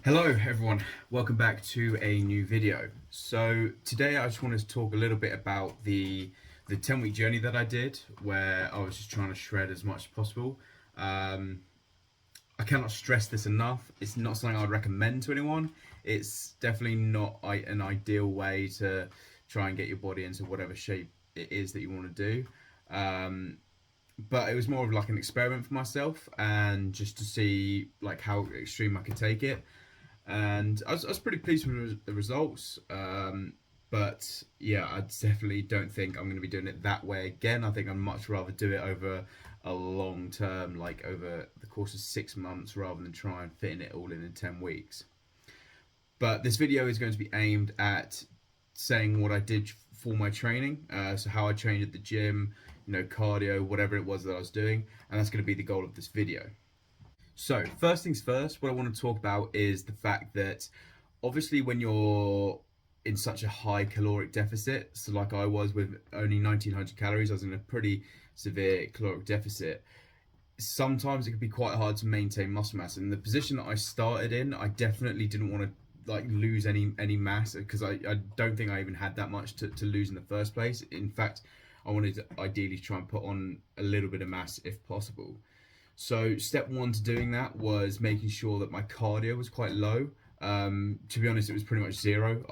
Hello everyone, welcome back to a new video. So today I just wanted to talk a little bit about the 10-week journey that I did where I was just trying to shred as much as possible. Um, I cannot stress this enough. It's not something I would recommend to anyone. It's definitely not an ideal way to try and get your body into whatever shape it is that you want to do. Um, but it was more of like an experiment for myself and just to see like how extreme I could take it, and I was pretty pleased with the results. But yeah, I definitely don't think I'm going to be doing it that way again. I think I'd much rather do it over a long term, like over the course of 6 months, rather than try and fitting it all in 10 weeks. But this video is going to be aimed at saying what I did for my training, so how I trained at the gym, cardio, whatever it was that I was doing, and that's going to be the goal of this video. So, first things first, what I want to talk about is the fact that obviously when you're in such a high caloric deficit, so like I was with only 1900 calories, I was in a pretty severe caloric deficit. Sometimes it can be quite hard to maintain muscle mass. And the position that I started in, I definitely didn't want to like lose any mass because I don't think I even had that much to lose in the first place. In fact, I wanted to ideally try and put on a little bit of mass if possible. So step one to doing that was making sure that my cardio was quite low. To be honest, it was pretty much zero.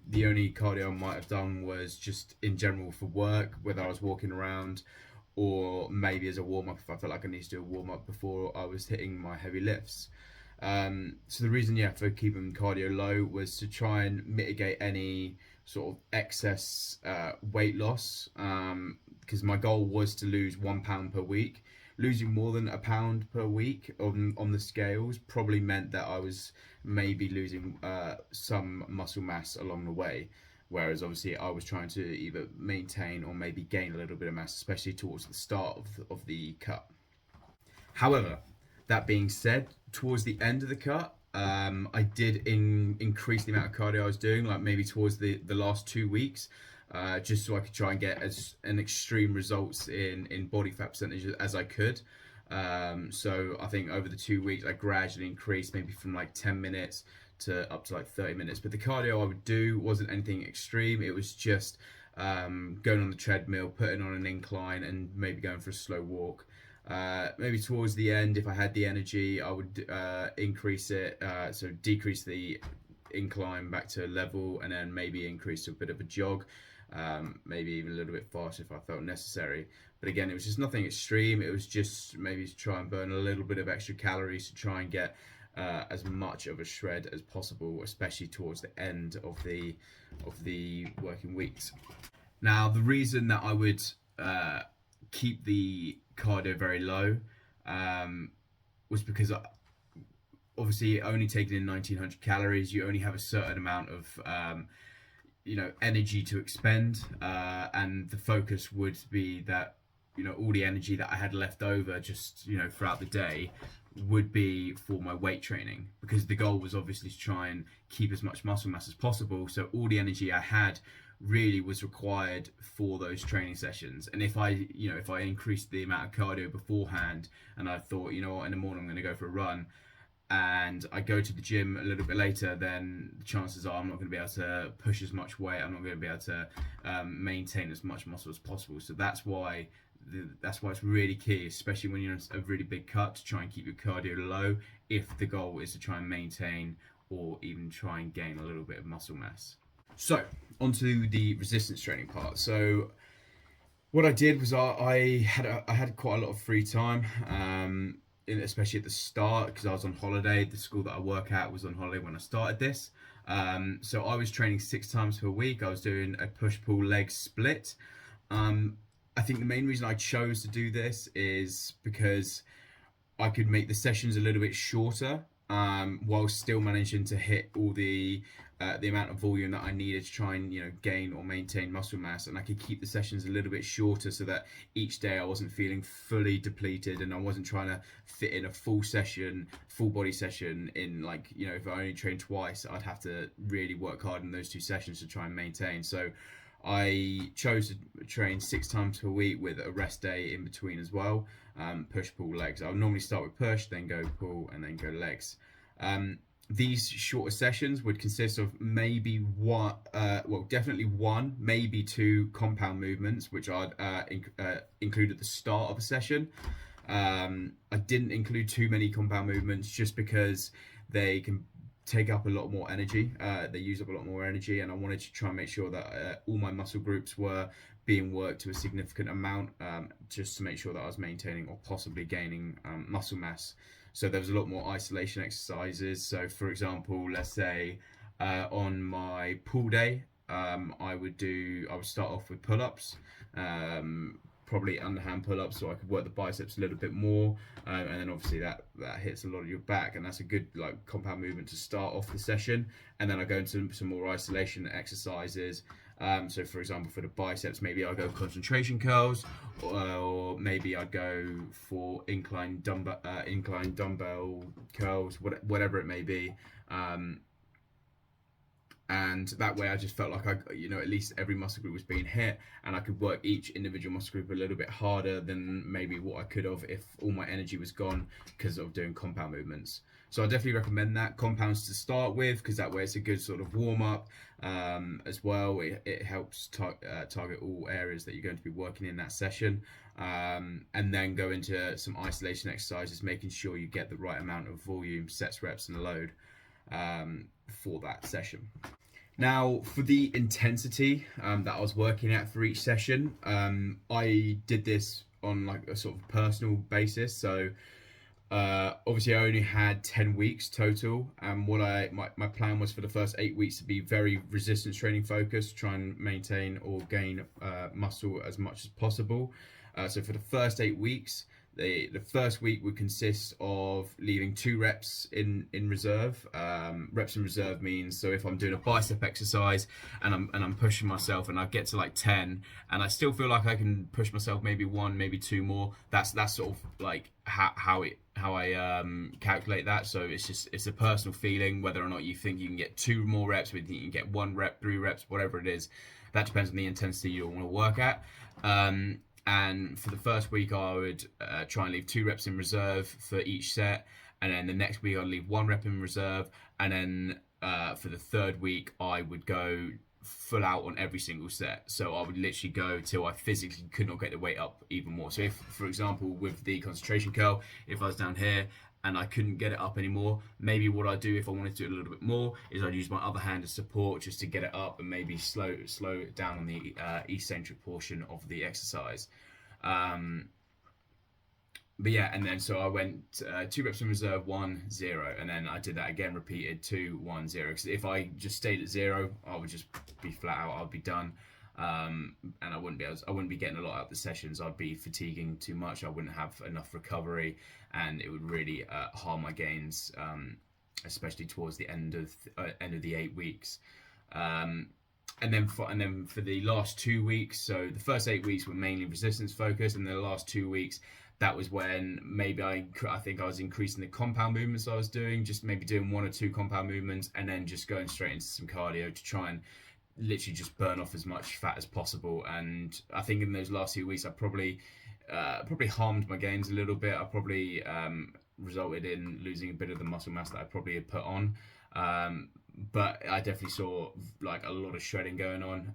The only cardio I might have done was just in general for work, whether I was walking around or maybe as a warm up if I felt like I needed to do a warm up before I was hitting my heavy lifts. So the reason, yeah, for keeping cardio low was to try and mitigate any sort of excess weight loss. Because my goal was to lose 1 pound per week. Losing more than a pound per week on the scales probably meant that I was maybe losing some muscle mass along the way. Whereas obviously I was trying to either maintain or maybe gain a little bit of mass, especially towards the start of the cut. However, that being said, towards the end of the cut, I did increase the amount of cardio I was doing, like maybe towards the last 2 weeks, just so I could try and get as an extreme results in body fat percentage as I could. So I think over the 2 weeks, I gradually increased maybe from like 10 minutes to up to like 30 minutes. But the cardio I would do wasn't anything extreme. It was just going on the treadmill, putting on an incline, and maybe going for a slow walk. Maybe towards the end, if I had the energy, I would increase it, so decrease the incline back to a level, and then maybe increase to a bit of a jog, maybe even a little bit faster if I felt necessary. But again, it was just nothing extreme. It was just maybe to try and burn a little bit of extra calories to try and get as much of a shred as possible, especially towards the end of the working weeks. Now, the reason that I would keep the cardio very low was because obviously only taking in 1900 calories, you only have a certain amount of energy to expend, and the focus would be that all the energy that I had left over just throughout the day would be for my weight training, because the goal was obviously to try and keep as much muscle mass as possible. So all the energy I had really was required for those training sessions. And if I increased the amount of cardio beforehand, and I thought, in the morning I'm going to go for a run, and I go to the gym a little bit later, then the chances are I'm not going to be able to push as much weight. I'm not going to be able to maintain as much muscle as possible. So that's why it's really key, especially when you're in a really big cut, to try and keep your cardio low if the goal is to try and maintain or even try and gain a little bit of muscle mass. So onto the resistance training part. So what I did was I had quite a lot of free time, especially at the start, because I was on holiday. The school that I work at was on holiday when I started this. So I was training 6 times per week. I was doing a push-pull leg split. I think the main reason I chose to do this is because I could make the sessions a little bit shorter, while still managing to hit all the amount of volume that I needed to try and gain or maintain muscle mass. And I could keep the sessions a little bit shorter so that each day I wasn't feeling fully depleted, and I wasn't trying to fit in a full body session in, like, if I only trained twice, I'd have to really work hard in those 2 sessions to try and maintain. So I chose to train 6 times per week with a rest day in between as well. Push, pull, legs. I would normally start with push, then go pull, and then go legs. these shorter sessions would consist of maybe one, well, definitely one, maybe two compound movements, which I'd include at the start of a session. I didn't include too many compound movements just because they can take up a lot more energy. They use up a lot more energy, and I wanted to try and make sure that all my muscle groups were being worked to a significant amount, just to make sure that I was maintaining or possibly gaining muscle mass. So there was a lot more isolation exercises. So for example, let's say on my pull day, I would start off with pull-ups, probably underhand pull-ups, so I could work the biceps a little bit more, and then obviously that hits a lot of your back, and that's a good like compound movement to start off the session. And then I go into some more isolation exercises. So for example, for the biceps, maybe I'll go concentration curls, or maybe I'd go for incline dumbbell curls, whatever it may be. And that way I just felt like at least every muscle group was being hit, and I could work each individual muscle group a little bit harder than maybe what I could have if all my energy was gone because of doing compound movements. So I definitely recommend that compounds to start with, because that way it's a good sort of warm up as well. It helps target all areas that you're going to be working in that session, and then go into some isolation exercises, making sure you get the right amount of volume, sets, reps, and load for that session. Now, for the intensity that I was working at for each session, I did this on like a sort of personal basis. So obviously I only had 10 weeks total, and my plan was for the first 8 weeks to be very resistance training focused, try and maintain or gain muscle as much as possible. So for the first 8 weeks, the first week would consist of leaving 2 reps in reserve. Reps in reserve means, so if I'm doing a bicep exercise and I'm pushing myself and I get to like 10 and I still feel like I can push myself maybe 1, maybe 2 more, that's sort of like how I calculate that. So it's a personal feeling whether or not you think you can get 2 more reps, whether you can get 1 rep, 3 reps, whatever it is. That depends on the intensity you want to work at. And for the first week, I would try and leave 2 reps in reserve for each set, and then the next week I'd leave 1 rep in reserve, and then for the third week I would go full out on every single set. So I would literally go till I physically could not get the weight up even more. So if, for example, with the concentration curl, if I was down here and I couldn't get it up anymore, maybe what I'd do if I wanted to do it a little bit more is I'd use my other hand as support just to get it up and maybe slow it down on the eccentric portion of the exercise. But yeah, and then so I went 2 reps in reserve, 1, 0, and then I did that again, repeated 2, 1, 0. Because if I just stayed at 0, I would just be flat out. I'd be done, and I wouldn't be getting a lot out of the sessions. I'd be fatiguing too much. I wouldn't have enough recovery, and it would really harm my gains, especially towards the end of the 8 weeks. And then for the last 2 weeks, so the first 8 weeks were mainly resistance focused, and the last 2 weeks, that was when maybe I think I was increasing the compound movements I was doing, just maybe doing 1 or 2 compound movements, and then just going straight into some cardio to try and literally just burn off as much fat as possible. And I think in those last 2 weeks, I probably harmed my gains a little bit. I probably resulted in losing a bit of the muscle mass that I probably had put on. But I definitely saw like a lot of shredding going on,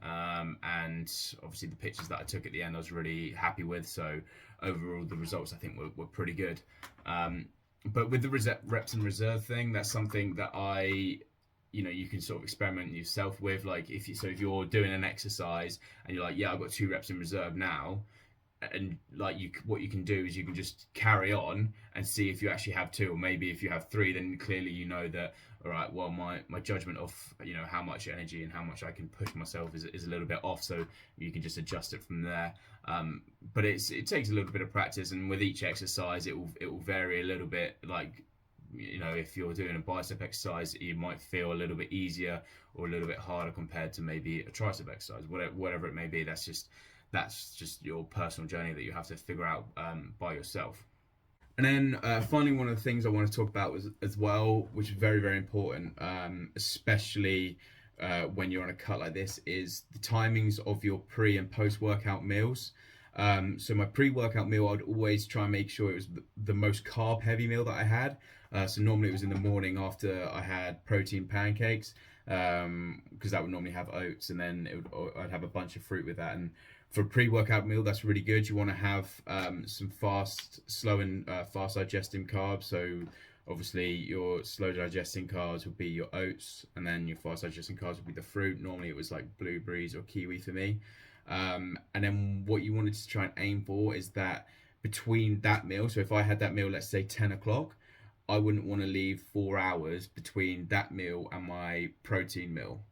and obviously the pictures that I took at the end I was really happy with. So overall the results I think were pretty good. But with the reps in reserve thing, that's something that you can sort of experiment yourself with. Like if you're doing an exercise and you're like, yeah, I've got 2 reps in reserve now, and like what you can do is you can just carry on and see if you actually have 2, or maybe if you have 3, then clearly you know that, all right, well my judgment of how much energy and how much I can push myself is a little bit off, so you can just adjust it from there. But it takes a little bit of practice, and with each exercise it will vary a little bit. Like if you're doing a bicep exercise, you might feel a little bit easier or a little bit harder compared to maybe a tricep exercise, whatever it may be. That's just your personal journey that you have to figure out by yourself. And then finally, one of the things I want to talk about as well, which is very, very important, especially when you're on a cut like this, is the timings of your pre and post workout meals. So my pre-workout meal, I'd always try and make sure it was the most carb heavy meal that I had. So normally it was in the morning after I had protein pancakes, because that would normally have oats, and then I'd have a bunch of fruit with that. And for a pre-workout meal, that's really good. You want to have some slow and fast digesting carbs. So obviously your slow digesting carbs would be your oats, and then your fast digesting carbs would be the fruit. Normally it was like blueberries or kiwi for me. And then what you wanted to try and aim for is that between that meal, so if I had that meal, let's say 10 o'clock, I wouldn't want to leave 4 hours between that meal and my protein meal.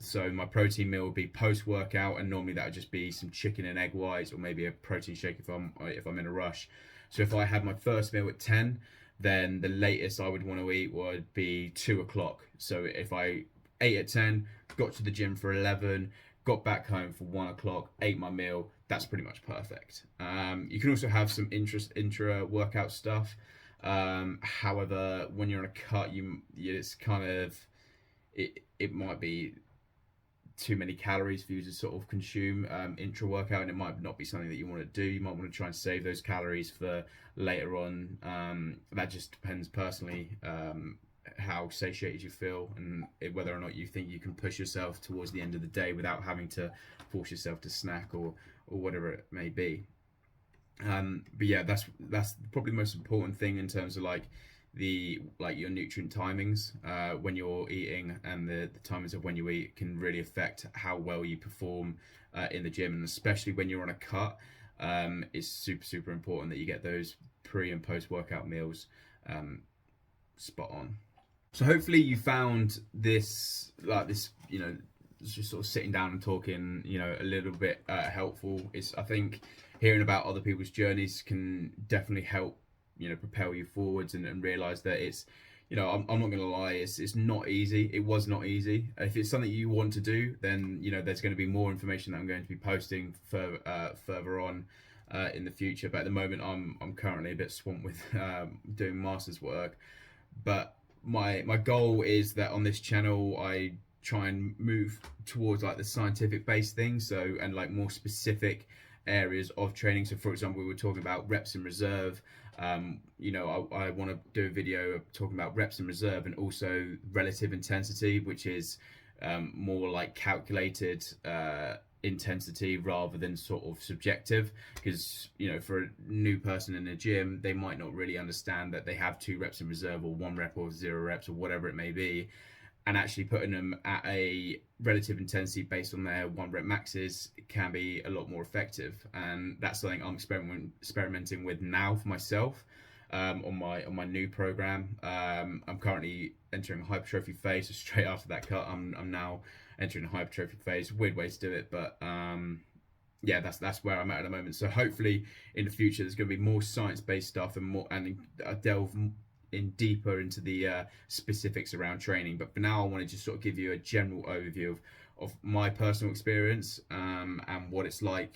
So my protein meal would be post workout, and normally that would just be some chicken and egg whites, or maybe a protein shake if I'm in a rush. So if I had my first meal at 10, then the latest I would want to eat would be 2 o'clock. So if I ate at 10, got to the gym for 11, got back home for 1 o'clock, ate my meal, that's pretty much perfect. You can also have some intra workout stuff. However, when you're on a cut, it's kind of it might be too many calories for you to sort of consume intra workout, and it might not be something that you want to do. You might want to try and save those calories for later on. That just depends personally, how satiated you feel, and whether or not you think you can push yourself towards the end of the day without having to force yourself to snack or whatever it may be. But yeah, that's probably the most important thing in terms of like your nutrient timings when you're eating, and the timings of when you eat can really affect how well you perform in the gym, and especially when you're on a cut. It's super important that you get those pre and post workout meals spot on. So hopefully you found this just sort of sitting down and talking, a little bit helpful. I think hearing about other people's journeys can definitely help, propel you forwards, and realize that it's, I'm not going to lie, it's not easy. It was not easy. If it's something you want to do, then, there's going to be more information that I'm going to be posting further on in the future. But at the moment, I'm currently a bit swamped with doing master's work. But my goal is that on this channel, I try and move towards like the scientific based things, so, and like more specific areas of training. So for example, we were talking about reps in reserve. I want to do a video talking about reps in reserve, and also relative intensity, which is more like calculated intensity rather than sort of subjective, because for a new person in a gym, they might not really understand that they have 2 reps in reserve, or 1 rep, or 0 reps, or whatever it may be, and actually putting them at a relative intensity based on their 1 rep maxes can be a lot more effective. And that's something I'm experimenting with now for myself on my new program. I'm currently entering a hypertrophy phase, so straight after that cut, I'm now entering a hypertrophy phase. Weird way to do it, but yeah, that's where I'm at the moment. So hopefully in the future there's going to be more science-based stuff, and delve in deeper into the specifics around training. But for now, I want to just sort of give you a general overview of my personal experience, and what it's like,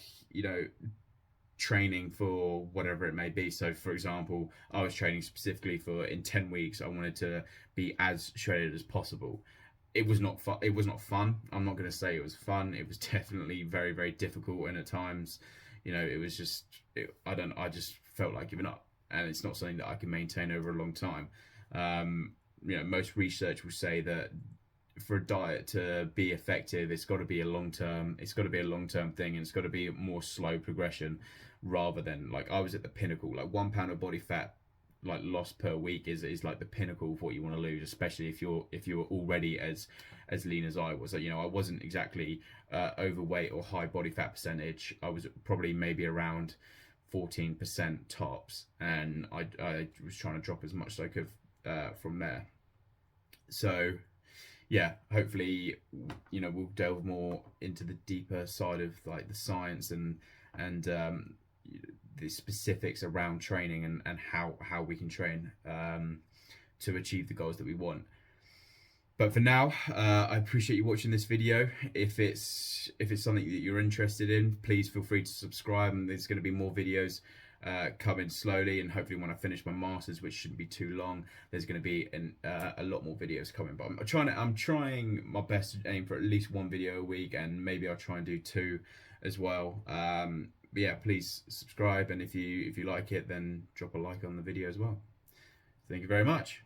training for whatever it may be. So for example, I was training specifically in 10 weeks, I wanted to be as shredded as possible. It was not fun. I'm not going to say it was fun. It was definitely very, very difficult, and at times, it was just, I just felt like giving up, and it's not something that I can maintain over a long time. Most research will say that for a diet to be effective, it's got to be a long-term thing, and it's got to be a more slow progression, rather than like I was at the pinnacle. Like 1 pound of body fat like loss per week is like the pinnacle of what you want to lose, especially if you're already as lean as I was. I wasn't exactly overweight or high body fat percentage. I was probably maybe around 14% tops, and I was trying to drop as much as I could from there. So yeah, hopefully we'll delve more into the deeper side of like the science and the specifics around training, and how we can train to achieve the goals that we want. But for now, I appreciate you watching this video. If it's something that you're interested in, please feel free to subscribe, and there's going to be more videos coming slowly, and hopefully when I finish my masters, which shouldn't be too long, there's going to be a lot more videos coming. But I'm trying my best to aim for at least 1 video a week, and maybe I'll try and do 2 as well. But yeah, please subscribe, and if you like it, then drop a like on the video as well. Thank you very much.